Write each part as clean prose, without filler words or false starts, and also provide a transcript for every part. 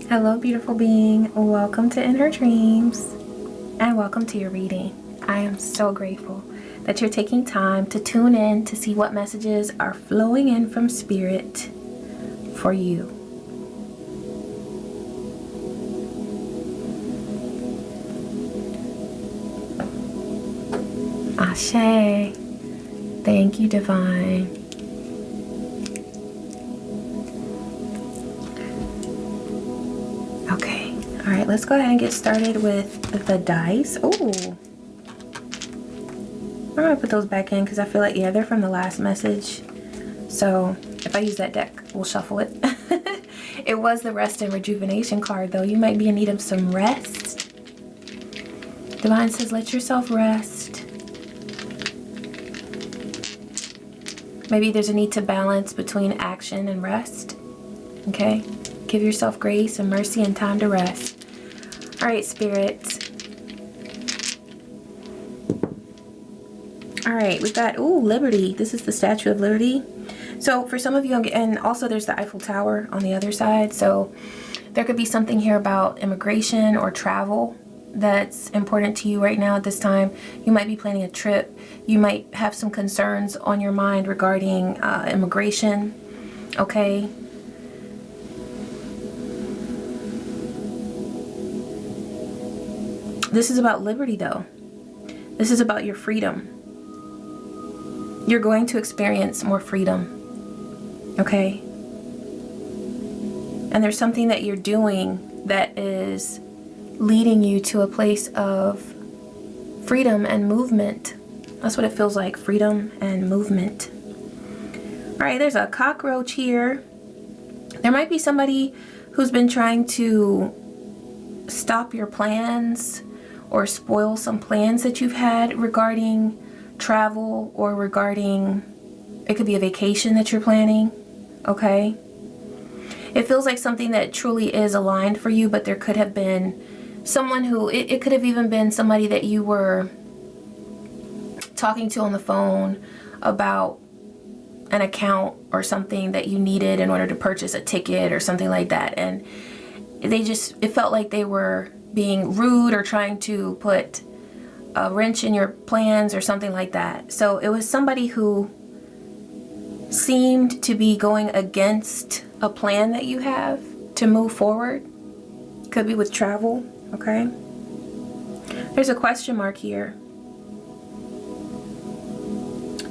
Hello, beautiful being. Welcome to In Her Dreams and welcome to your reading. I am so grateful that you're taking time to tune in to see what messages are flowing in from Spirit for you. Ashe. Thank you, Divine. Okay, all right, let's go ahead and get started with the dice. Oh, I'm gonna put those back in because I feel like, yeah, they're from the last message. So if I use that deck, we'll shuffle it. It was the rest and rejuvenation card, though. You might be in need of some rest. Divine says, let yourself rest. Maybe there's a need to balance between action and rest. Okay? Give yourself grace and mercy and time to rest. All right, Spirit. All right, we've got, ooh, Liberty. This is the Statue of Liberty. So for some of you, and also there's the Eiffel Tower on the other side. So there could be something here about immigration or travel that's important to you right now at this time. You might be planning a trip. You might have some concerns on your mind regarding immigration. Okay. This is about liberty, though. This is about your freedom. You're going to experience more freedom. Okay? And there's something that you're doing that is leading you to a place of freedom and movement. That's what it feels like, freedom and movement. All right, there's a cockroach here. There might be somebody who's been trying to stop your plans or spoil some plans that you've had regarding travel or regarding, it could be a vacation that you're planning, okay? It feels like something that truly is aligned for you, but there could have been someone who, it could have even been somebody that you were talking to on the phone about an account or something that you needed in order to purchase a ticket or something like that. And it felt like they were being rude or trying to put a wrench in your plans or something like that. So it was somebody who seemed to be going against a plan that you have to move forward. Could be with travel, okay? There's a question mark here.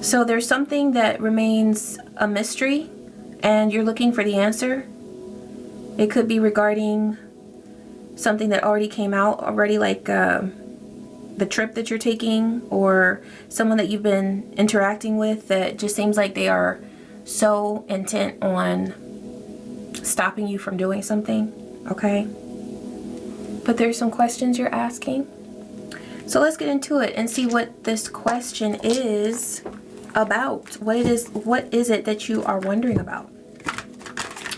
So there's something that remains a mystery and you're looking for the answer. It could be regarding something that already came out already, like the trip that you're taking, or someone that you've been interacting with that just seems like they are so intent on stopping you from doing something, okay? But there's some questions you're asking. So let's get into it and see what this question is about. What is it that you are wondering about?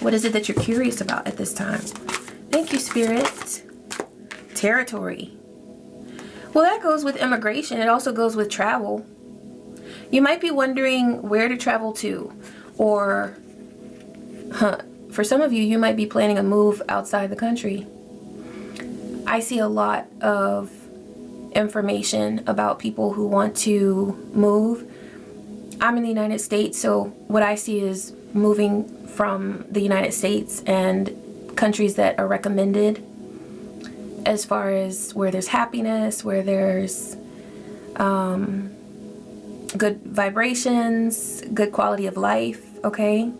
What is it that you're curious about at this time? Thank you, Spirit. Territory. Well, that goes with immigration. It also goes with travel. You might be wondering where to travel to, or for some of you, you might be planning a move outside the country. I see a lot of information about people who want to move. I'm in the United States, so what I see is moving from the United States and countries that are recommended as far as where there's happiness, where there's good vibrations, good quality of life, okay?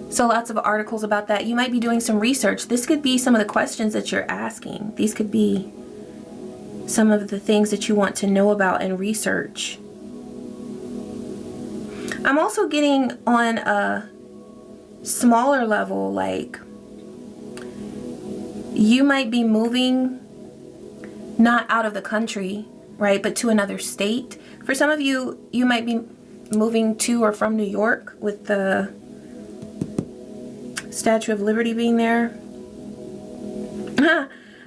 So lots of articles about that. You might be doing some research. This could be some of the questions that you're asking. These could be some of the things that you want to know about and research. I'm also getting on a smaller level, like you might be moving not out of the country, right, but to another state. For some of you, you might be moving to or from New York with the Statue of Liberty being there.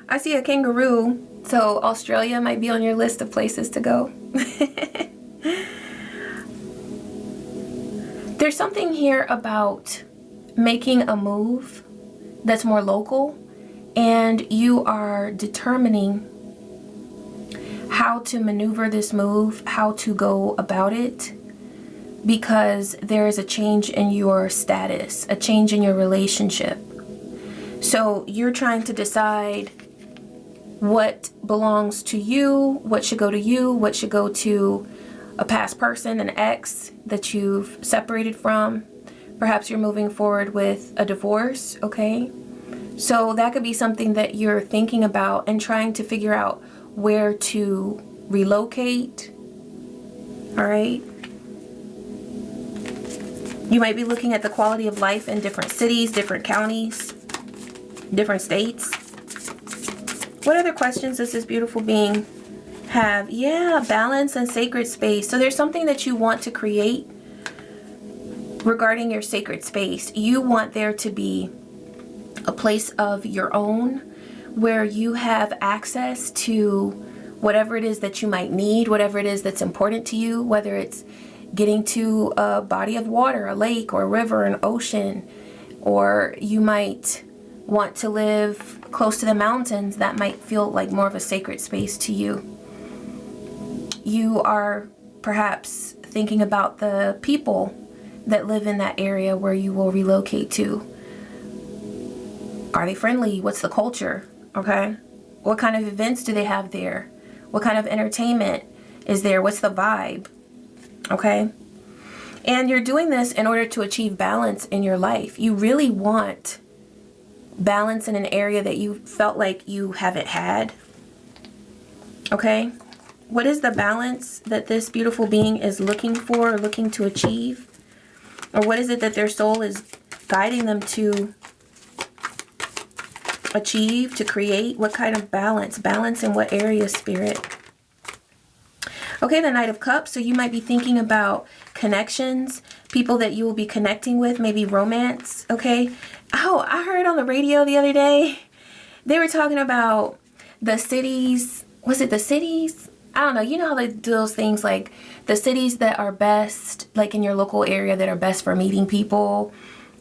I see a kangaroo, so Australia might be on your list of places to go. There's something here about making a move that's more local and you are determining how to maneuver this move, how to go about it, because there is a change in your status, a change in your relationship. So you're trying to decide what belongs to you, what should go to you, what should go to a past person, an ex that you've separated from. Perhaps you're moving forward with a divorce, okay? So that could be something that you're thinking about and trying to figure out where to relocate, all right? You might be looking at the quality of life in different cities, different counties, different states. What other questions does this beautiful being have? Yeah, balance and sacred space. So there's something that you want to create regarding your sacred space. You want there to be a place of your own where you have access to whatever it is that you might need, whatever it is that's important to you, whether it's getting to a body of water, a lake or a river, an ocean, or you might want to live close to the mountains. That might feel like more of a sacred space to you. You are perhaps thinking about the people that live in that area where you will relocate to. Are they friendly? What's the culture? Okay. What kind of events do they have there? What kind of entertainment is there? What's the vibe? Okay. And you're doing this in order to achieve balance in your life. You really want balance in an area that you felt like you haven't had. Okay. What is the balance that this beautiful being is looking for, or looking to achieve? Or what is it that their soul is guiding them to achieve, to create? What kind of balance? Balance in what area, Spirit? Okay, the Knight of Cups. So you might be thinking about connections, people that you will be connecting with, maybe romance, okay? Oh, I heard on the radio the other day, they were talking about the cities. Was it the cities? I don't know. You know how they do those things, like the cities that are best, like in your local area, that are best for meeting people,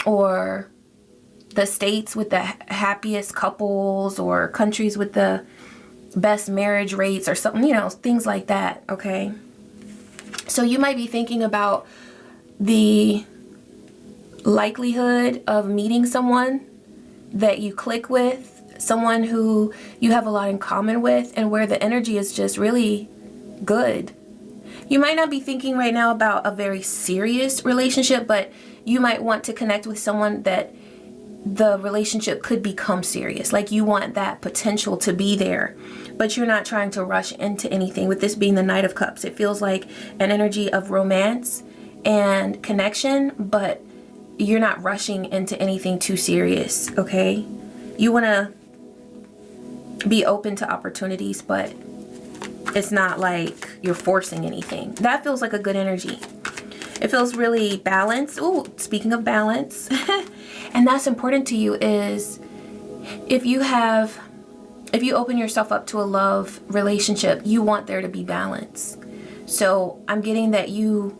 or the states with the happiest couples, or countries with the best marriage rates, or something, you know, things like that, okay? So you might be thinking about the likelihood of meeting someone that you click with, someone who you have a lot in common with, and where the energy is just really good. You might not be thinking right now about a very serious relationship, but you might want to connect with someone that the relationship could become serious. Like you want that potential to be there, but you're not trying to rush into anything. With this being the Knight of Cups, it feels like an energy of romance and connection, but you're not rushing into anything too serious, okay? You want to be open to opportunities, but it's not like you're forcing anything. That feels like a good energy. It feels really balanced. Ooh, speaking of balance, and that's important to you, is if you open yourself up to a love relationship, you want there to be balance. So I'm getting that you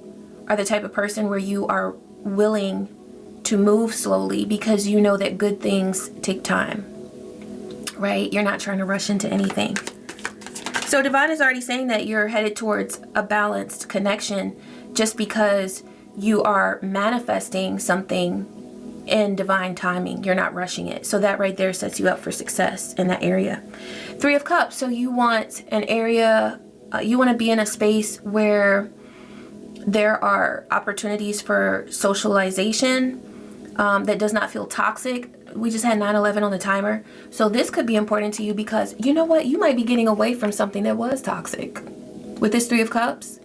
are the type of person where you are willing to move slowly because you know that good things take time, right? You're not trying to rush into anything. So Divine is already saying that you're headed towards a balanced connection just because you are manifesting something in divine timing. You're not rushing it. So that right there sets you up for success in that area. Three of Cups. So you want an area, you want to be in a space where there are opportunities for socialization that does not feel toxic. We just had 9/11 on the timer. So this could be important to you because you know what? You might be getting away from something that was toxic. With this Three of Cups,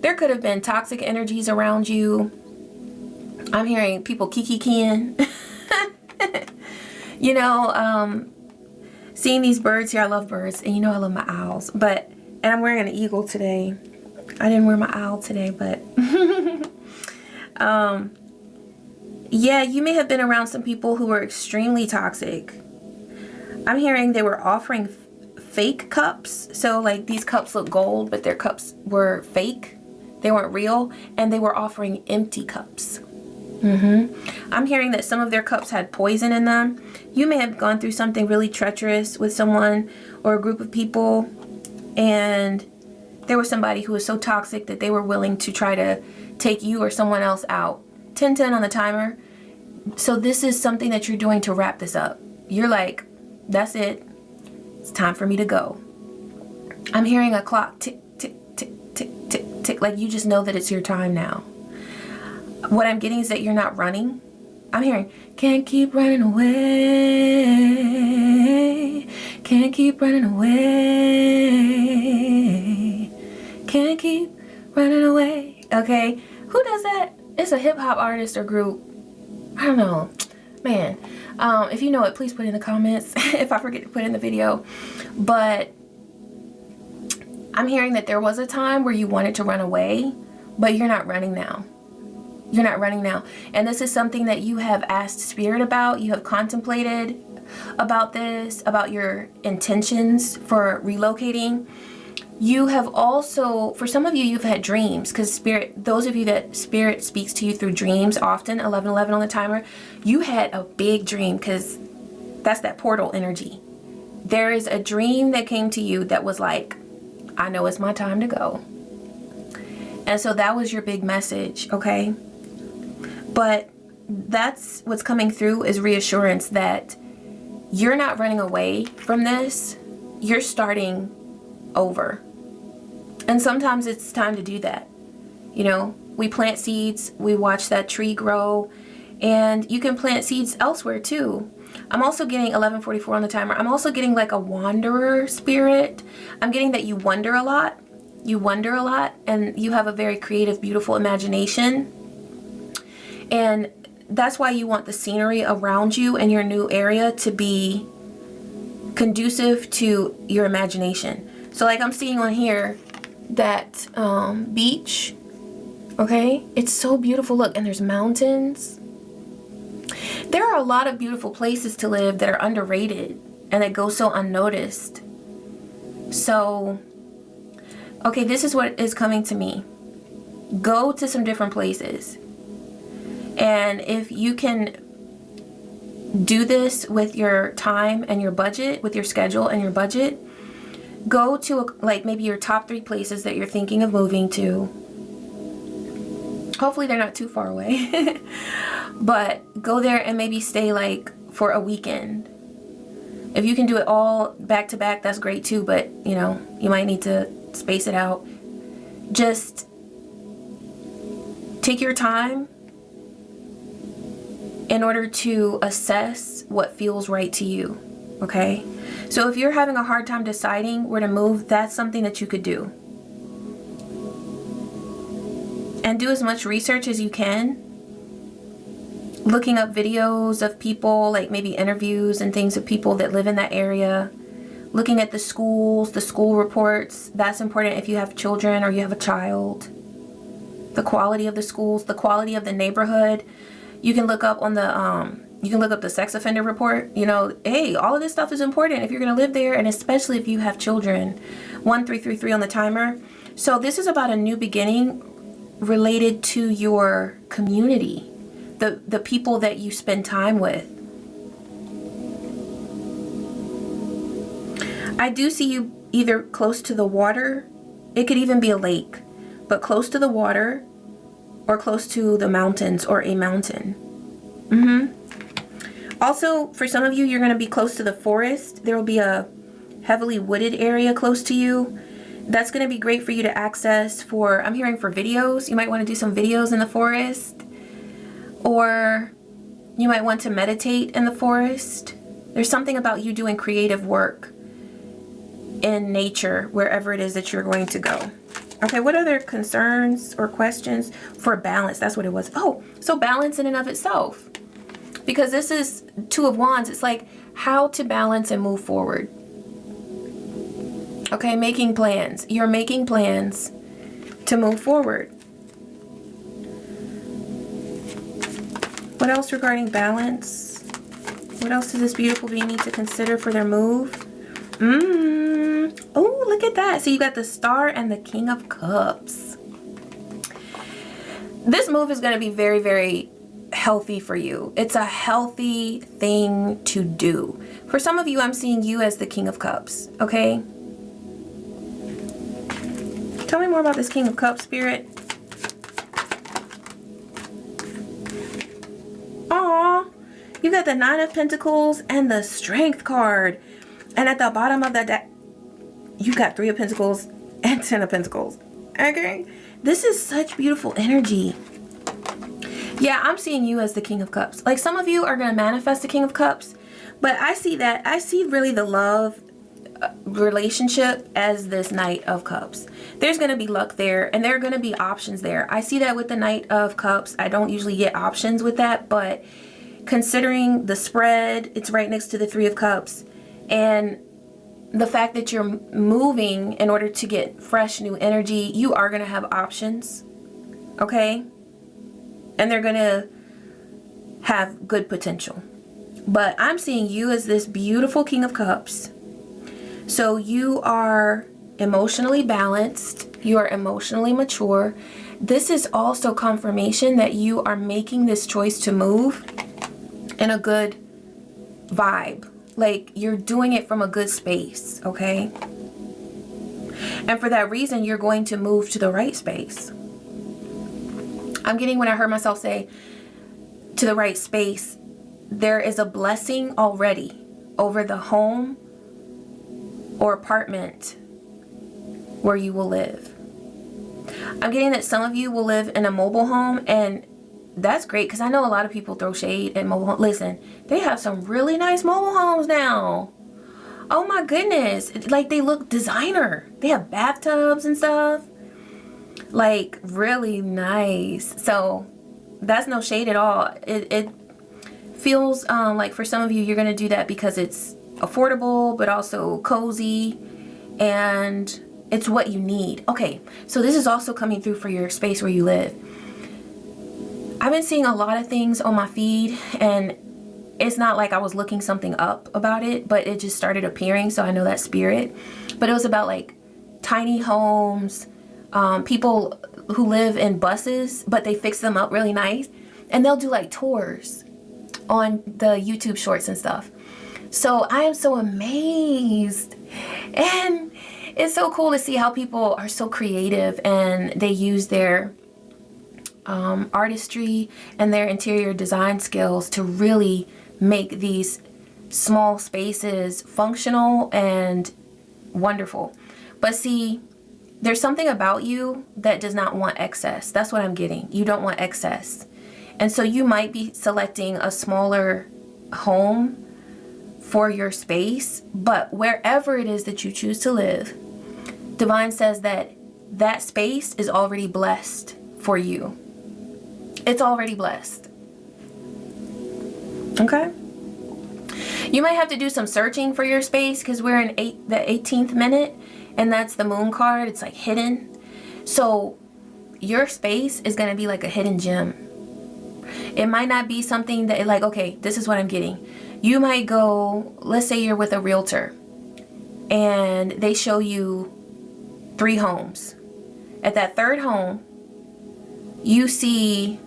there could have been toxic energies around you. I'm hearing people kikiing. You know, seeing these birds here. I love birds, and you know I love my owls. And I'm wearing an eagle today. I didn't wear my owl today, but yeah, you may have been around some people who were extremely toxic. I'm hearing they were offering fake cups. So like these cups look gold, but their cups were fake. They weren't real, and they were offering empty cups. I'm hearing that some of their cups had poison in them. You may have gone through something really treacherous with someone or a group of people, and there was somebody who was so toxic that they were willing to try to take you or someone else out. 10-10 on the timer. So this is something that you're doing to wrap this up. You're like, that's it. It's time for me to go. I'm hearing a clock tick, tick, tick, tick, tick, tick. Like you just know that it's your time now. What I'm getting is that you're not running. I'm hearing, can't keep running away. Can't keep running away. Can't keep running away. Okay, who does that? It's a hip hop artist or group. I don't know, man. If you know it, please put it in the comments if I forget to put it in the video. But I'm hearing that there was a time where you wanted to run away, but you're not running now. You're not running now. And this is something that you have asked Spirit about. You have contemplated about this, about your intentions for relocating. You have also, for some of you, you've had dreams, because Spirit, those of you that Spirit speaks to you through dreams often, 11-11 on the timer, you had a big dream, because that's that portal energy. There is a dream that came to you that was like, I know it's my time to go. And so that was your big message, okay? But that's what's coming through is reassurance that you're not running away from this. You're starting over. And sometimes it's time to do that. You know, we plant seeds, we watch that tree grow, and you can plant seeds elsewhere too. I'm also getting 11:44 on the timer. I'm also getting like a wanderer spirit. I'm getting that you wonder a lot. You wonder a lot, and you have a very creative, beautiful imagination. And that's why you want the scenery around you and your new area to be conducive to your imagination. So like I'm seeing on here that beach, okay? It's so beautiful. Look, and there's mountains. There are a lot of beautiful places to live that are underrated and that go so unnoticed. So, okay, this is what is coming to me. Go to some different places. And if you can do this with your time and your budget, with your schedule and your budget, go to like maybe your top 3 places that you're thinking of moving to. Hopefully they're not too far away. But go there and maybe stay like for a weekend. If you can do it all back to back, that's great too, but you know, you might need to space it out. Just take your time in order to assess what feels right to you, okay? So if you're having a hard time deciding where to move, that's something that you could do. And do as much research as you can. Looking up videos of people, like maybe interviews and things of people that live in that area. Looking at the schools, the school reports. That's important if you have children or you have a child. The quality of the schools, the quality of the neighborhood. You can look up on the you can look up the sex offender report. You know, hey, all of this stuff is important if you're going to live there, and especially if you have children. 1333 on the timer. So this is about a new beginning related to your community, the people that you spend time with. I do see you either close to the water. It could even be a lake, but close to the water, or close to the mountains or a mountain. Also, for some of you, you're going to be close to the forest. There will be a heavily wooded area close to you. That's going to be great for you to access for, I'm hearing for videos. You might want to do some videos in the forest. Or you might want to meditate in the forest. There's something about you doing creative work in nature, wherever it is that you're going to go. Okay, what other concerns or questions for balance? That's what it was. Oh, so balance in and of itself. Because this is 2 of Wands. It's like how to balance and move forward. Okay, making plans. You're making plans to move forward. What else regarding balance? What else does this beautiful being need to consider for their move? Oh, look at that. So you got the Star and the King of Cups. This move is going to be very, very healthy for you. It's a healthy thing to do. For some of you, I'm seeing you as the King of Cups, okay? Tell me more about this King of Cups, Spirit. Aw, you got the Nine of Pentacles and the Strength card. And at the bottom of that deck, you got Three of Pentacles and Ten of Pentacles. Okay? This is such beautiful energy. Yeah, I'm seeing you as the King of Cups. Like, some of you are going to manifest the King of Cups. But I see that. I see really the love relationship as this Knight of Cups. There's going to be luck there, and there are going to be options there. I see that with the Knight of Cups. I don't usually get options with that, but considering the spread, it's right next to the Three of Cups, and the fact that you're moving in order to get fresh new energy, you are going to have options, okay? And they're going to have good potential. But I'm seeing you as this beautiful King of Cups. So you are emotionally balanced. You are emotionally mature. This is also confirmation that you are making this choice to move in a good vibe. Like, you're doing it from a good space, okay? And for that reason, you're going to move to the right space. I'm getting, when I heard myself say to the right space, there is a blessing already over the home or apartment where you will live. I'm getting that some of you will live in a mobile home, and that's great because I know a lot of people throw shade at mobile homes. Listen, they have some really nice mobile homes now. Oh my goodness. Like, they look designer. They have bathtubs and stuff. Like, really nice. So that's no shade at all. It feels like for some of you, you're going to do that because it's affordable, but also cozy, and it's what you need. Okay, so this is also coming through for your space where you live. I've been seeing a lot of things on my feed, and it's not like I was looking something up about it, but it just started appearing, so I know that spirit. But it was about like tiny homes, people who live in buses, but they fix them up really nice, and they'll do like tours on the YouTube shorts and stuff. So I am so amazed, and it's so cool to see how people are so creative and they use their artistry and their interior design skills to really make these small spaces functional and wonderful. But see, there's something about you that does not want excess. That's what I'm getting. You don't want excess. And so you might be selecting a smaller home for your space, but wherever it is that you choose to live, Divine says that that space is already blessed for you. It's already blessed. Okay? You might have to do some searching for your space because we're in the 18th minute, and that's the moon card. It's like hidden. So your space is going to be like a hidden gem. It might not be something that, like, okay, this is what I'm getting. You might go, let's say you're with a realtor and they show you 3 homes. At that third home, you see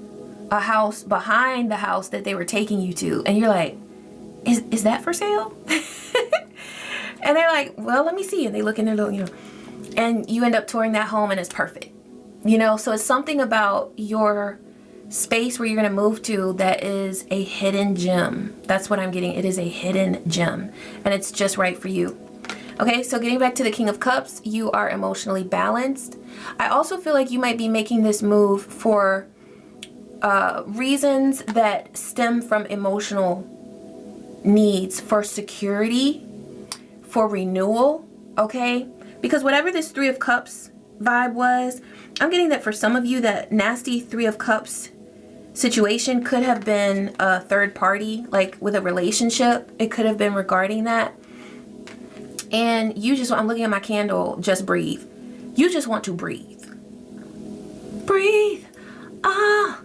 a house behind the house that they were taking you to, and you're like, is that for sale? And they're like, well, let me see. And they look in their little, and you end up touring that home, and it's perfect. So it's something about your space where you're going to move to that is a hidden gem. That's what I'm getting. It is a hidden gem, and it's just right for you. Okay, so getting back to the King of Cups, you are emotionally balanced. I also feel like you might be making this move for reasons that stem from emotional needs, for security, for renewal, okay? Because whatever this Three of Cups vibe was, I'm getting that for some of you, that nasty Three of Cups situation could have been a third party, like with a relationship. It could have been regarding that. And you just, I'm looking at my candle, just breathe. You just want to breathe. Breathe. Ah.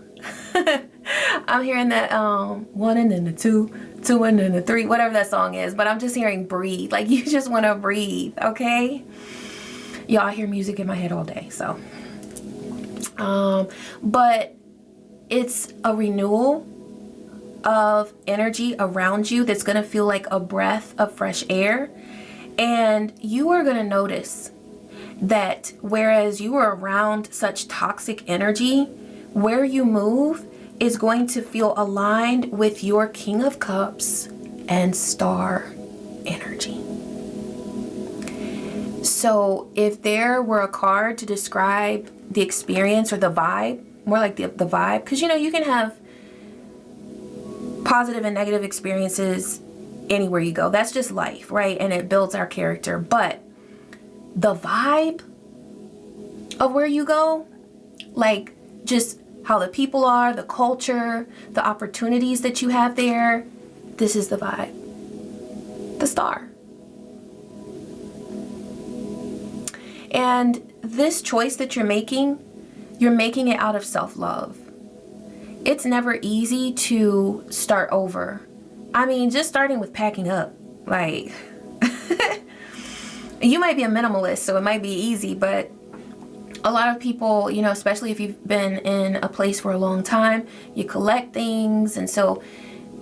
I'm hearing that 1 and then the 2, 2 and then the 3, whatever that song is. But I'm just hearing breathe. Like, you just want to breathe, okay? Y'all, I hear music in my head all day, so. But it's a renewal. of energy around you that's going to feel like a breath of fresh air. And you are going to notice that whereas you are around such toxic energy, where you move is going to feel aligned with your King of Cups and Star energy. So if there were a card to describe the experience or the vibe, more like the vibe, because you know, you can have positive and negative experiences anywhere you go. That's just life, right? And it builds our character. But the vibe of where you go, like just how the people are, the culture, the opportunities that you have there, this is the vibe. The Star. And this choice that you're making it out of self-love. It's never easy to start over. I mean, just starting with packing up, like, you might be a minimalist, so it might be easy, but a lot of people, you know, especially if you've been in a place for a long time, you collect things, and so,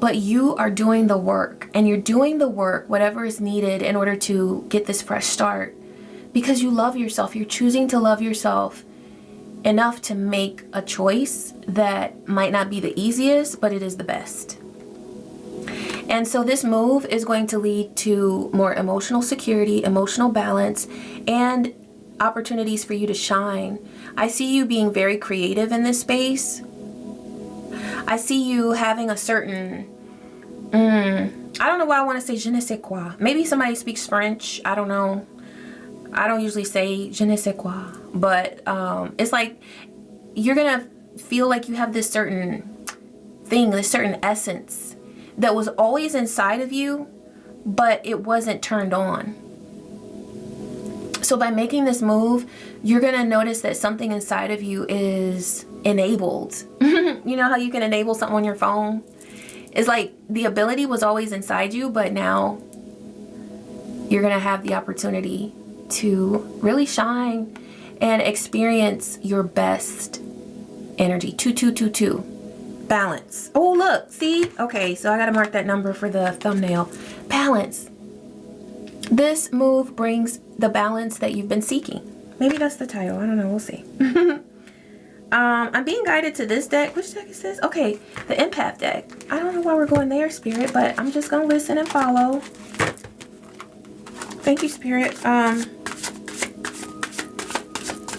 but you are doing the work, and you're doing the work, whatever is needed in order to get this fresh start, because you love yourself. You're choosing to love yourself enough to make a choice that might not be the easiest, but it is the best. And so this move is going to lead to more emotional security, emotional balance, and opportunities for you to shine. I see you being very creative in this space. I see you having a certain, I don't know why I want to say je ne sais quoi. Maybe somebody speaks French. I don't know. I don't usually say je ne sais quoi. But it's like you're going to feel like you have this certain thing, this certain essence that was always inside of you, but it wasn't turned on. So by making this move, you're going to notice that something inside of you is enabled. You know how you can enable something on your phone? It's like the ability was always inside you, but now you're going to have the opportunity to really shine and experience your best energy. 2222. Balance. Oh, look, see? Okay, so I gotta mark that number for the thumbnail. Balance. This move brings the balance that you've been seeking. Maybe that's the title. I don't know. We'll see. I'm being guided to this deck. Which deck is this? Okay, the Empath deck. I don't know why we're going there, Spirit, but I'm just gonna listen and follow. Thank you, Spirit.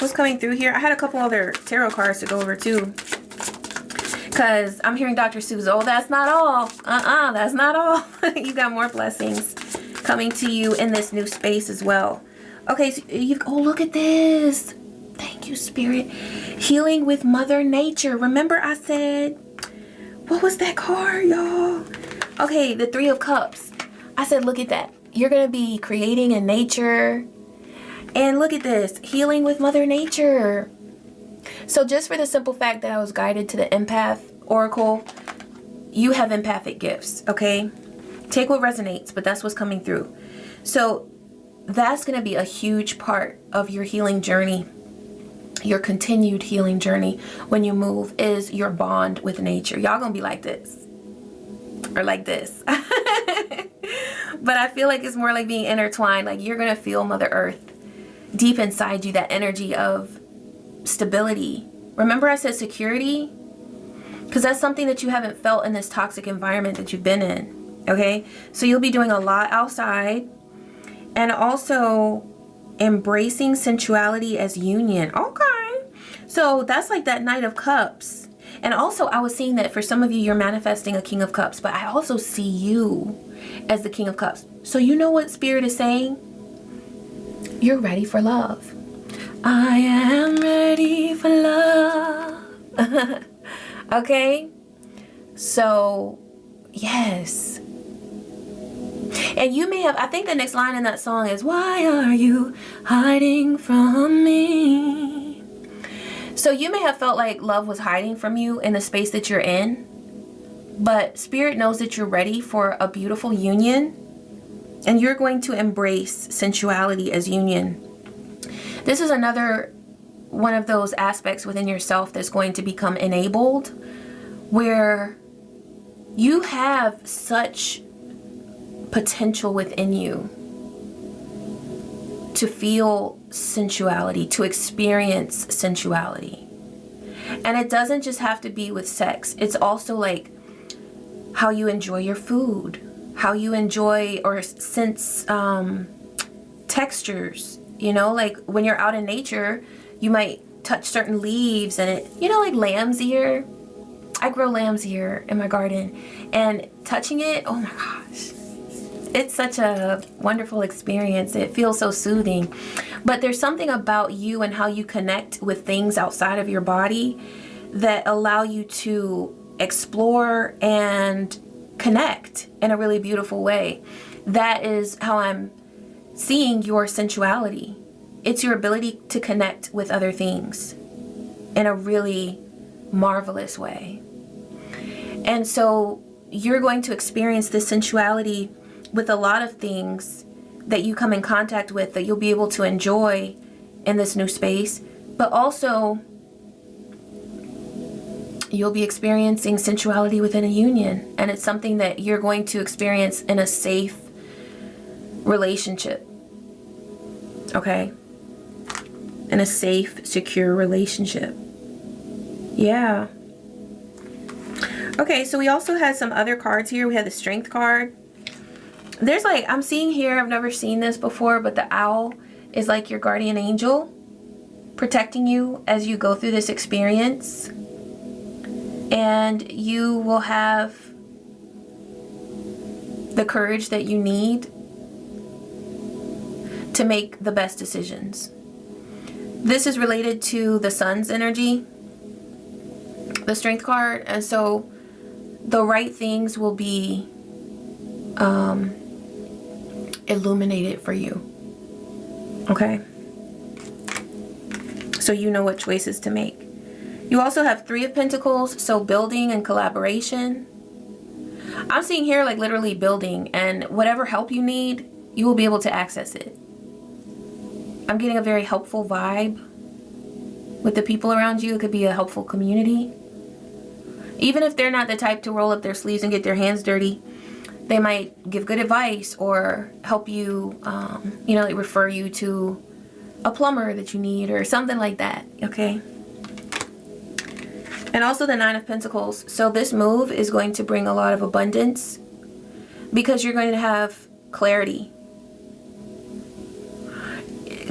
What's coming through here? I had a couple other tarot cards to go over too. Because I'm hearing Dr. Seuss, oh, that's not all. That's not all. You got more blessings coming to you in this new space as well. Okay, so oh, look at this. Thank you, Spirit. Healing with Mother Nature. Remember I said, what was that card, y'all? Okay, the Three of Cups. I said, look at that. You're going to be creating in nature. And look at this. Healing with Mother Nature. So just for the simple fact that I was guided to the Empath Oracle, you have empathic gifts, okay? Take what resonates, but that's what's coming through. So that's going to be a huge part of your healing journey, your continued healing journey when you move, is your bond with nature. Y'all going to be like this or like this. But I feel like it's more like being intertwined. Like you're going to feel Mother Earth deep inside you, that energy of stability. Remember I said security? Because that's something that you haven't felt in this toxic environment that you've been in. Okay? So you'll be doing a lot outside. And also embracing sensuality as union. Okay. So that's like that Knight of Cups. And also I was seeing that for some of you, you're manifesting a King of Cups. But I also see you as the King of Cups. So you know what Spirit is saying? You're ready for love. I am ready for love. Okay? So, yes. And you may have, I think the next line in that song is, why are you hiding from me? So you may have felt like love was hiding from you in the space that you're in. But Spirit knows that you're ready for a beautiful union. And you're going to embrace sensuality as union. This is another one of those aspects within yourself that's going to become enabled, where You have such potential within you to feel sensuality, to experience sensuality. And it doesn't just have to be with sex. It's also like how you enjoy your food, how you enjoy or sense textures. You know, like when you're out in nature, you might touch certain leaves and it, you know, like lamb's ear. I grow lamb's ear in my garden, and touching it, oh my gosh, it's such a wonderful experience. It feels so soothing. But there's something about you and how you connect with things outside of your body that allow you to explore and connect in a really beautiful way. That is how I'm seeing your sensuality. It's your ability to connect with other things in a really marvelous way. And so you're going to experience this sensuality with a lot of things that you come in contact with that you'll be able to enjoy in this new space, but also you'll be experiencing sensuality within a union, and it's something that you're going to experience in a safe relationship. Okay? In a safe, secure relationship. Yeah. Okay, so we also had some other cards here. We had the Strength card. There's like, I'm seeing here, I've never seen this before, but the owl is like your guardian angel protecting you as you go through this experience. And you will have the courage that you need to make the best decisions. This is related to the sun's energy, the Strength card, and so the right things will be illuminated for you. Okay? So you know what choices to make. You also have Three of Pentacles, so building and collaboration. I'm seeing here like literally building, and whatever help you need, you will be able to access it. I'm getting a very helpful vibe with the people around you. It could be a helpful community. Even if they're not the type to roll up their sleeves and get their hands dirty, they might give good advice or help you, you know, like refer you to a plumber that you need or something like that, okay? And also the Nine of Pentacles. So this move is going to bring a lot of abundance because you're going to have clarity.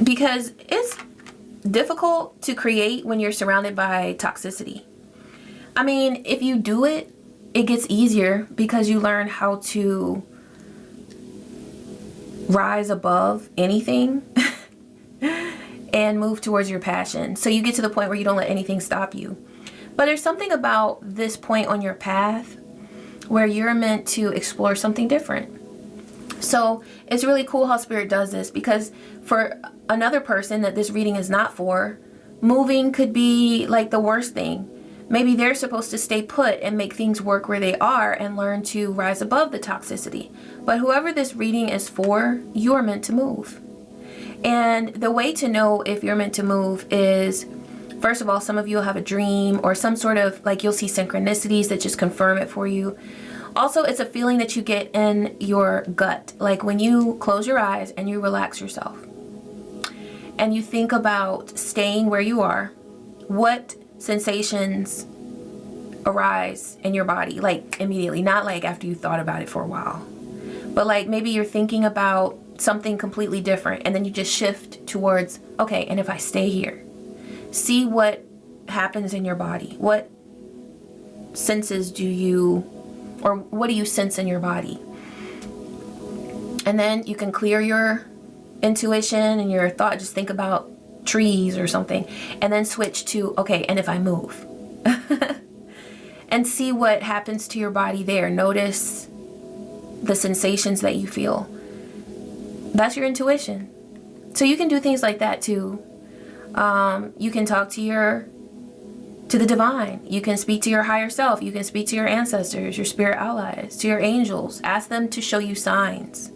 Because it's difficult to create when you're surrounded by toxicity. I mean, if you do it, it gets easier because you learn how to rise above anything and move towards your passion. So you get to the point where you don't let anything stop you. But there's something about this point on your path where you're meant to explore something different. So it's really cool how Spirit does this, because for another person that this reading is not for, moving could be like the worst thing. Maybe they're supposed to stay put and make things work where they are and learn to rise above the toxicity. But whoever this reading is for, you are meant to move. And the way to know if you're meant to move is, first of all, some of you will have a dream or some sort of, like, you'll see synchronicities that just confirm it for you. Also, it's a feeling that you get in your gut. Like when you close your eyes and you relax yourself and you think about staying where you are, what sensations arise in your body, like immediately, not like after you thought about it for a while, but like maybe you're thinking about something completely different and then you just shift towards, okay, and if I stay here, see what happens in your body. What senses do you, or what do you sense in your body? And then you can clear your intuition and your thought, just think about trees or something, and then switch to, okay, and if I move? And see what happens to your body there. Notice the sensations that you feel. That's your intuition. So you can do things like that too. You can talk to the divine. You can speak to your higher self. You can speak to your ancestors, your spirit allies, to your angels. Ask them to show you signs,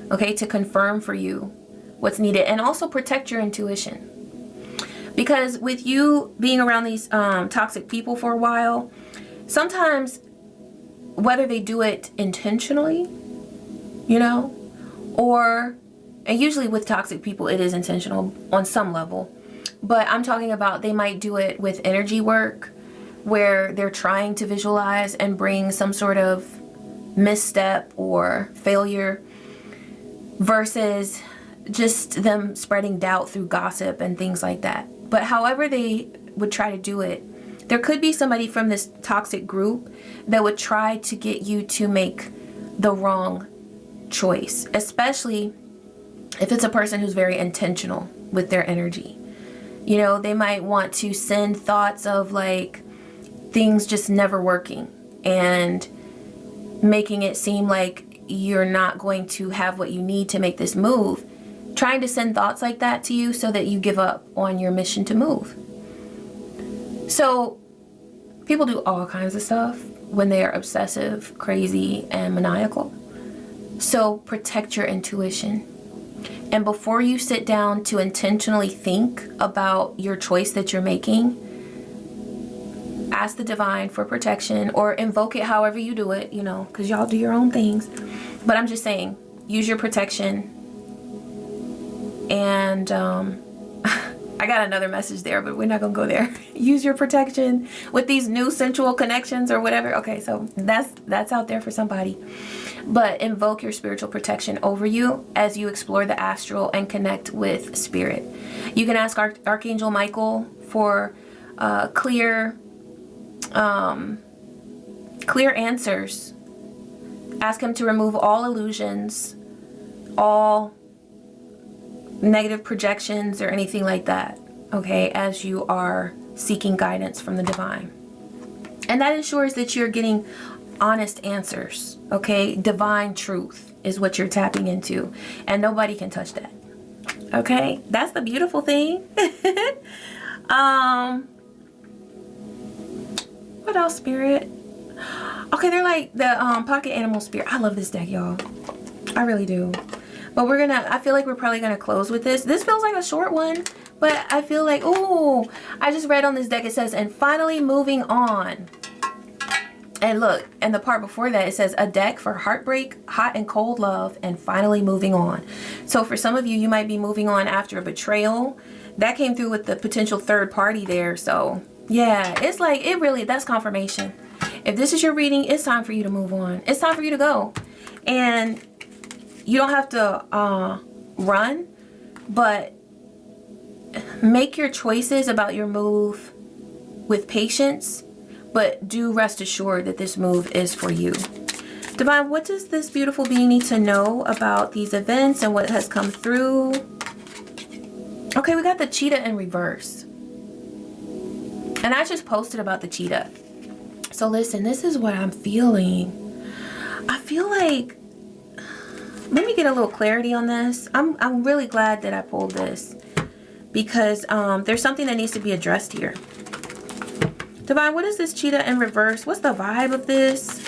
okay, to confirm for you what's needed, and also protect your intuition. Because with you being around these toxic people for a while, sometimes whether they do it intentionally, you know, or, and usually with toxic people, it is intentional on some level. But I'm talking about they might do it with energy work where they're trying to visualize and bring some sort of misstep or failure versus just them spreading doubt through gossip and things like that. But however they would try to do it, there could be somebody from this toxic group that would try to get you to make the wrong choice, especially if it's a person who's very intentional with their energy. You know, they might want to send thoughts of like things just never working and making it seem like you're not going to have what you need to make this move, trying to send thoughts like that to you so that you give up on your mission to move. So people do all kinds of stuff when they are obsessive, crazy, and maniacal. So protect your intuition. And before you sit down to intentionally think about your choice that you're making, ask the divine for protection or invoke it however you do it, you know, because y'all do your own things. But I'm just saying, use your protection. And I got another message there, but we're not going to go there. Use your protection with these new sensual connections or whatever. Okay, so that's out there for somebody. But invoke your spiritual protection over you as you explore the astral and connect with spirit. You can ask Archangel Michael for clear answers. Ask him to remove all illusions, all negative projections or anything like that, okay, as you are seeking guidance from the divine. And that ensures that you're getting honest answers, okay? Divine truth is what you're tapping into, and nobody can touch that, okay? That's the beautiful thing. What else, Spirit? Okay, they're like the pocket animal spirit. I love this deck, y'all. I really do. But I feel like we're probably gonna close with this. This feels like a short one, but I feel like, oh, I just read on this deck, it says, and finally moving on. And look, and the part before that, it says a deck for heartbreak, hot and cold love, and finally moving on. So for some of you, you might be moving on after a betrayal. That came through with the potential third party there. So yeah, it's like, it really, that's confirmation. If this is your reading, it's time for you to move on. It's time for you to go. And you don't have to run, but make your choices about your move with patience, but do rest assured that this move is for you. Divine, what does this beautiful being need to know about these events and what has come through? Okay, we got the cheetah in reverse. And I just posted about the cheetah. So listen, this is what I'm feeling. I feel like, let me get a little clarity on this. I'm really glad that I pulled this because there's something that needs to be addressed here. Divine, what is this cheetah in reverse? What's the vibe of this?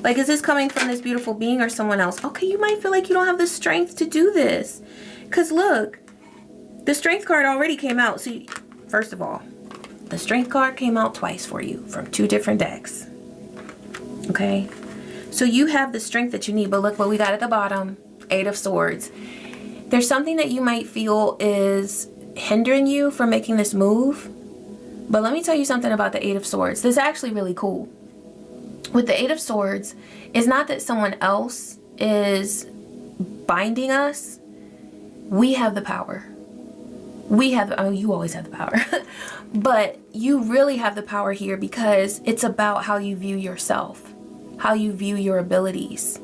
Like, is this coming from this beautiful being or someone else? Okay, you might feel like you don't have the strength to do this. Because look, the strength card already came out. So first of all, the strength card came out twice for you from 2 different decks. Okay? So you have the strength that you need, but look what we got at the bottom, 8 of Swords. There's something that you might feel is hindering you from making this move. But let me tell you something about the 8 of Swords. This is actually really cool. With the 8 of Swords, it's not that someone else is binding us. We have the power. We have, oh, you always have the power. But you really have the power here because it's about how you view yourself, how you view your abilities,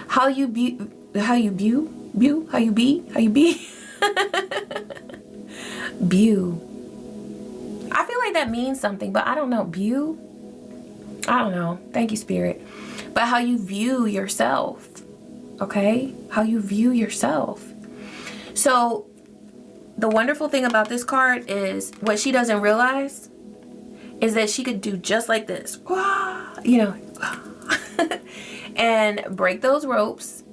how you be. View. I feel like that means something, but I don't know. View? I don't know. Thank you, Spirit. But how you view yourself, okay? How you view yourself. So the wonderful thing about this card is what she doesn't realize is that she could do just like this, you know, and break those ropes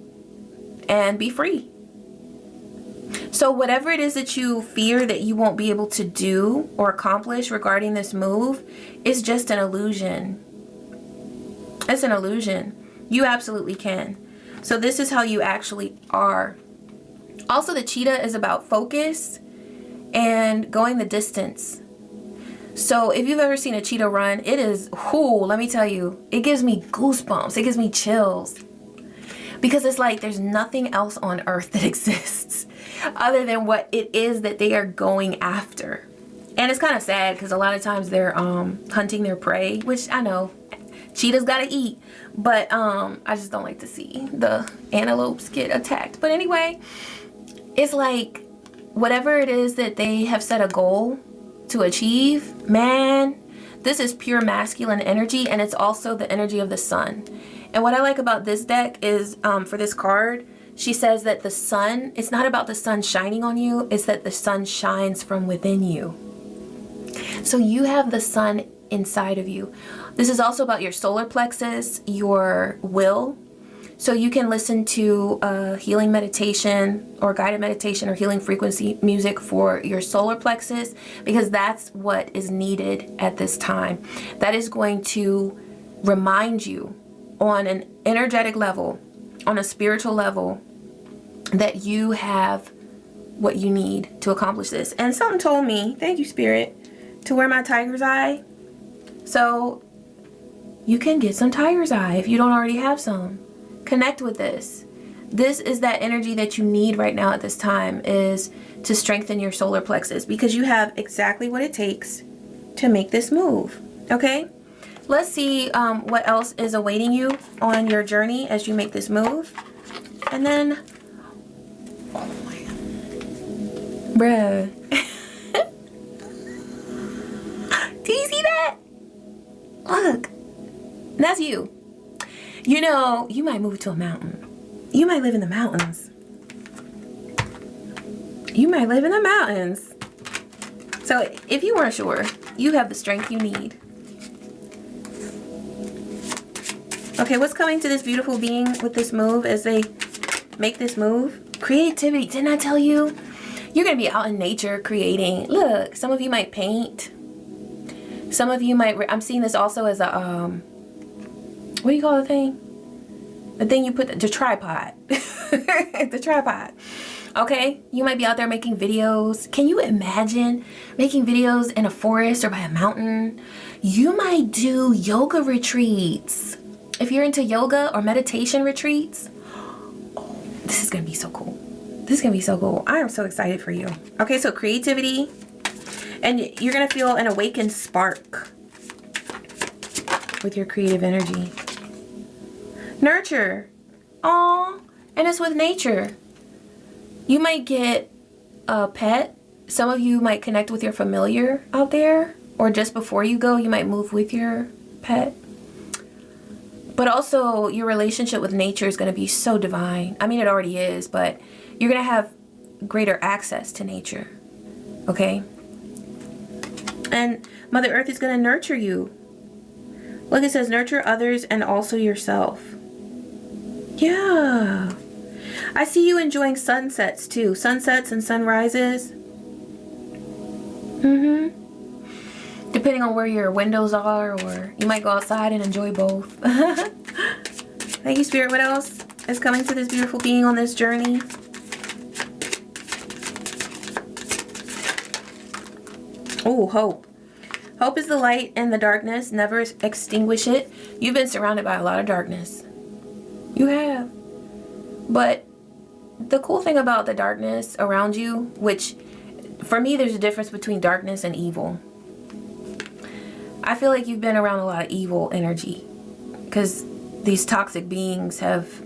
and be free. So whatever it is that you fear that you won't be able to do or accomplish regarding this move is just an illusion. It's an illusion. You absolutely can. So this is how you actually are. Also, the cheetah is about focus and going the distance. So if you've ever seen a cheetah run, it is, let me tell you, it gives me goosebumps. It gives me chills. Because it's like there's nothing else on earth that exists other than what it is that they are going after. And it's kind of sad because a lot of times they're hunting their prey, which I know cheetahs gotta eat, but I just don't like to see the antelopes get attacked. But anyway, it's like whatever it is that they have set a goal to achieve, man, this is pure masculine energy, and it's also the energy of the sun. And what I like about this deck is for this card, she says that the sun, it's not about the sun shining on you, it's that the sun shines from within you. So you have the sun inside of you. This is also about your solar plexus, your will. So you can listen to healing meditation or guided meditation or healing frequency music for your solar plexus, because that's what is needed at this time. That is going to remind you on an energetic level, on a spiritual level, that you have what you need to accomplish this. And something told me, thank you Spirit, to wear my tiger's eye. So you can get some tiger's eye if you don't already have some. Connect with this. This is that energy that you need right now at this time, is to strengthen your solar plexus, because you have exactly what it takes to make this move. Okay, let's see what else is awaiting you on your journey as you make this move. And then, oh my God, bruh. Do you see that? Look, that's you. You know, you might move to a mountain. You might live in the mountains. You might live in the mountains. So if you weren't sure, you have the strength you need. Okay, what's coming to this beautiful being with this move as they make this move? Creativity. Didn't I tell you? You're going to be out in nature creating. Look, some of you might paint. Some of you might, I'm seeing this also as a, what do you call the thing? The thing you put, the tripod. The tripod. Okay, you might be out there making videos. Can you imagine making videos in a forest or by a mountain? You might do yoga retreats. If you're into yoga or meditation retreats, oh, this is gonna be so cool. This is gonna be so cool. I am so excited for you. Okay, so creativity, and you're gonna feel an awakened spark with your creative energy. Nurture. Aw, and it's with nature. You might get a pet. Some of you might connect with your familiar out there, or just before you go, you might move with your pet. But also your relationship with nature is going to be so divine. I mean, it already is, but you're going to have greater access to nature. Okay? And Mother Earth is going to nurture you. Look, it says nurture others and also yourself. Yeah. I see you enjoying sunsets too. Sunsets and sunrises. Depending on where your windows are, or you might go outside and enjoy both. Thank you, Spirit. What else is coming to this beautiful being on this journey? Oh, hope. Hope is the light in the darkness. Never extinguish it. You've been surrounded by a lot of darkness. You have. But the cool thing about the darkness around you, which for me there's a difference between darkness and evil. I feel like you've been around a lot of evil energy because these toxic beings have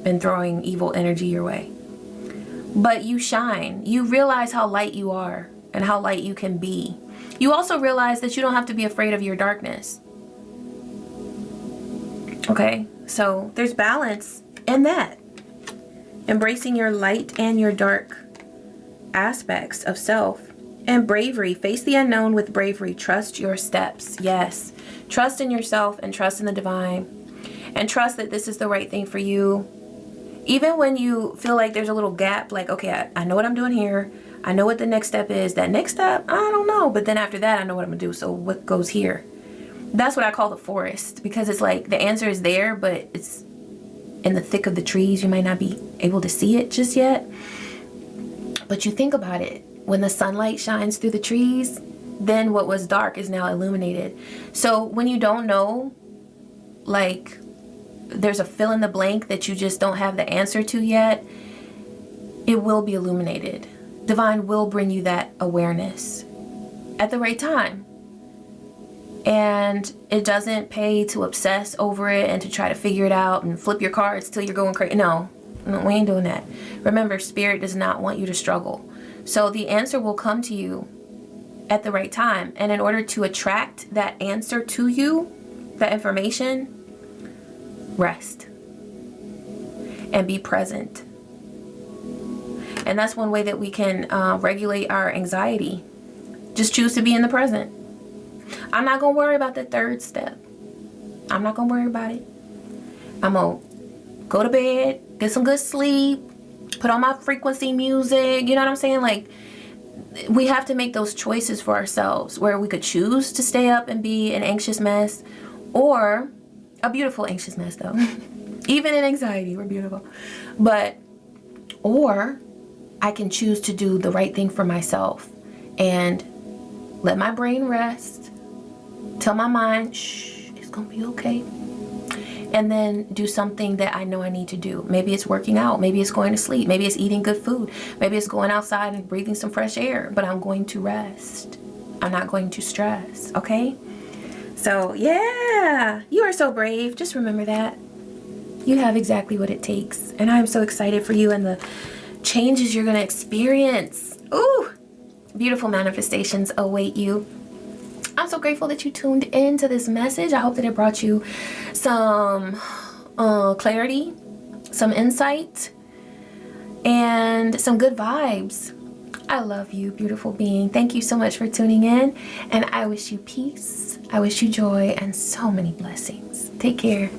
been throwing evil energy your way. But you shine. You realize how light you are and how light you can be. You also realize that you don't have to be afraid of your darkness. Okay, so there's balance in that. Embracing your light and your dark aspects of self. And bravery. Face the unknown with bravery. Trust your steps. Yes. Trust in yourself and trust in the divine. And trust that this is the right thing for you. Even when you feel like there's a little gap, like, okay, I know what I'm doing here. I know what the next step is. That next step, I don't know. But then after that, I know what I'm going to do. So what goes here? That's what I call the forest, because it's like the answer is there, but it's in the thick of the trees. You might not be able to see it just yet. But you think about it. When the sunlight shines through the trees, then what was dark is now illuminated. So when you don't know, like there's a fill in the blank that you just don't have the answer to yet, it will be illuminated. Divine will bring you that awareness at the right time. And it doesn't pay to obsess over it and to try to figure it out and flip your cards till you're going crazy. No, we ain't doing that. Remember, Spirit does not want you to struggle. So the answer will come to you at the right time. And in order to attract that answer to you, that information, rest and be present. And that's one way that we can regulate our anxiety. Just choose to be in the present. I'm not going to worry about the third step. I'm not going to worry about it. I'm going to go to bed, get some good sleep, put on my frequency music. You know what I'm saying? Like, we have to make those choices for ourselves, where we could choose to stay up and be an anxious mess, or a beautiful anxious mess though. Even in anxiety, we're beautiful. Or I can choose to do the right thing for myself and let my brain rest. Tell my mind, shh, it's gonna be okay. And then do something that I know I need to do. Maybe it's working out. Maybe it's going to sleep. Maybe it's eating good food. Maybe it's going outside and breathing some fresh air. But I'm going to rest. I'm not going to stress, okay? So, yeah, you are so brave. Just remember that. You have exactly what it takes. And I'm so excited for you and the changes you're going to experience. Ooh, beautiful manifestations await you. I'm so grateful that you tuned into this message. I hope that it brought you some clarity, some insight, and some good vibes. I love you, beautiful being. Thank you so much for tuning in, and I wish you peace. I wish you joy and so many blessings. Take care.